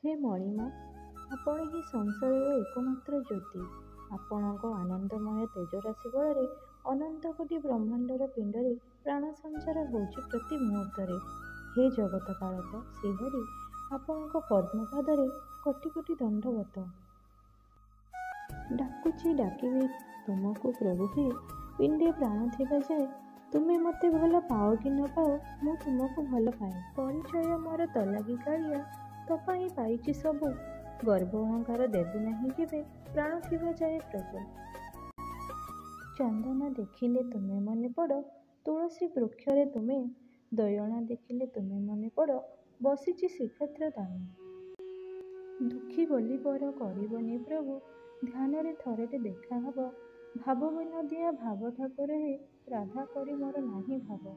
ହେ ମଣିମା, ଆପଣ ହିଁ ସଂସାରର ଏକମାତ୍ର ଜ୍ୟୋତି। ଆପଣଙ୍କ ଆନନ୍ଦମୟ ତେଜରାଶି ବଳରେ ଅନନ୍ତ କୋଟି ବ୍ରହ୍ମାଣ୍ଡର ପିଣ୍ଡରେ ପ୍ରାଣ ସଞ୍ଚାର ହେଉଛି ପ୍ରତି ମୁହୂର୍ତ୍ତରେ। ହେ ଜଗତ ପାଳକ ଶ୍ରୀହରି, ଆପଣଙ୍କ ପଦ୍ମପାଦରେ କୋଟି କୋଟି ଦଣ୍ଡବତ। ଡାକୁଛି ଡାକିବି ତୁମକୁ ପ୍ରଭୁ ହେ, ପିଣ୍ଡେ ପ୍ରାଣ ଥିବା ଯାଏ। ତୁମେ ମୋତେ ଭଲ ପାଅ କି ନ ପାଅ, ମୁଁ ତୁମକୁ ଭଲ ପାଏ। ପରିଚୟ ମୋର ତଲାଗି କାଳିଆ, ତୋ ପାଇଁ ପାଇଛି ସବୁ। ଗର୍ବ ଅହଙ୍କାର ଦେବୁ ନାହିଁ କେବେ, ପ୍ରାଣ ଥିବା ଯାଏ ପ୍ରଭୁ। ଚନ୍ଦନ ଦେଖିଲେ ତୁମେ ମନେ ପଡ଼, ତୁଳସୀ ବୃକ୍ଷରେ ତୁମେ। ଦୟଣା ଦେଖିଲେ ତୁମେ ମନେ ପଡ଼, ବସିଛି ଶ୍ରୀକ୍ଷେତ୍ର ଦାମେ। ଦୁଃଖୀ ବୋଲି ପର କରିବନି ପ୍ରଭୁ, ଧ୍ୟାନରେ ଥରଟେ ଦେଖା ହବ। ଭାବ ବିନୋଦିଆ ଭାବ ଠାକୁର ହେ, ରାଧା କରି ମୋର ନାହିଁ ଭାବ।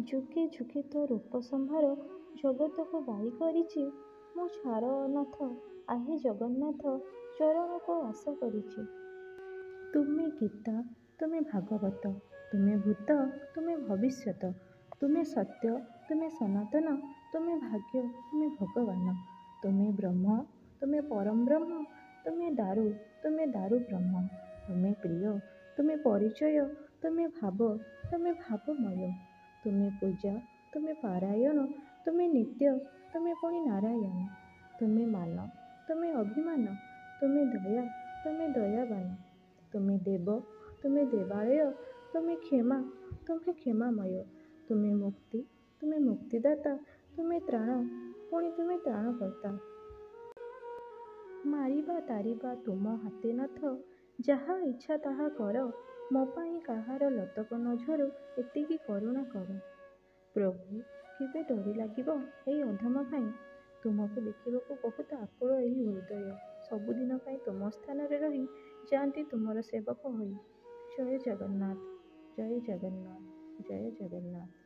ଯୁଗେ ଯୁଗେ ତୋ ରୂପ ସମ୍ଭାର, ଜଗତକୁ ବାଇ କରିଛି। ମୁଁ ଛାର ଅନାଥ, ଆହେ ଜଗନ୍ନାଥ, ଚରଣକୁ ଆଶା କରିଛି। ତୁମେ ଗୀତା, ତୁମେ ଭାଗବତ, ତୁମେ ଭୂତ, ତୁମେ ଭବିଷ୍ୟତ। ତୁମେ ସତ୍ୟ, ତୁମେ ସନାତନ, ତୁମେ ଭାଗ୍ୟ, ତୁମେ ଭଗବାନ। ତୁମେ ବ୍ରହ୍ମ, ତୁମେ ପରମ ବ୍ରହ୍ମ, ତୁମେ ଦାରୁ, ତୁମେ ଦାରୁ ବ୍ରହ୍ମ। ତୁମେ ପ୍ରିୟ, ତୁମେ ପରିଚୟ, ତୁମେ ଭାବ, ତୁମେ ଭାବମୟ। ତୁମେ ପୂଜା, ତୁମେ ପାରାୟଣ, ତୁମେ ନିତ୍ୟ, ତୁମେ ପୁଣି ନାରାୟଣ। ତୁମେ ମାନ, ତୁମେ ଅଭିମାନ, ତୁମେ ଦୟା, ତୁମେ ଦୟାବାନ। ତୁମେ ଦେବ, ତୁମେ ଦେବାଳୟ, ତୁମେ କ୍ଷମା, ତୁମେ କ୍ଷମାମୟ। ତୁମେ ମୁକ୍ତି, ତୁମେ ମୁକ୍ତିଦାତା, ତୁମେ ତ୍ରାଣ, ପୁଣି ତୁମେ ତ୍ରାଣକର୍ତ୍ତା। ମାରିବା ତାରିବା ତୁମ ହାତେ ନଥ, ଯାହା ଇଚ୍ଛା ତାହା କର। ମୋ ପାଇଁ କାହାର ଲୋତକ ନ ଝରୁ, ଏତିକି କରୁଣା କର। ପ୍ରଭୁ, କେବେ ଡୋରି ଲାଗିବ ଏଇ ଅଧମ ପାଇଁ? ତୁମକୁ ଦେଖିବାକୁ ବହୁତ ଆକୁଳ ଏହି ହୃଦୟ। ସବୁଦିନ ପାଇଁ ତୁମ ସ୍ଥାନରେ ରହି ଯାଆନ୍ତି ତୁମର ସେବକ ହୋଇ। ଜୟ ଜଗନ୍ନାଥ, ଜୟ ଜଗନ୍ନାଥ, ଜୟ ଜଗନ୍ନାଥ।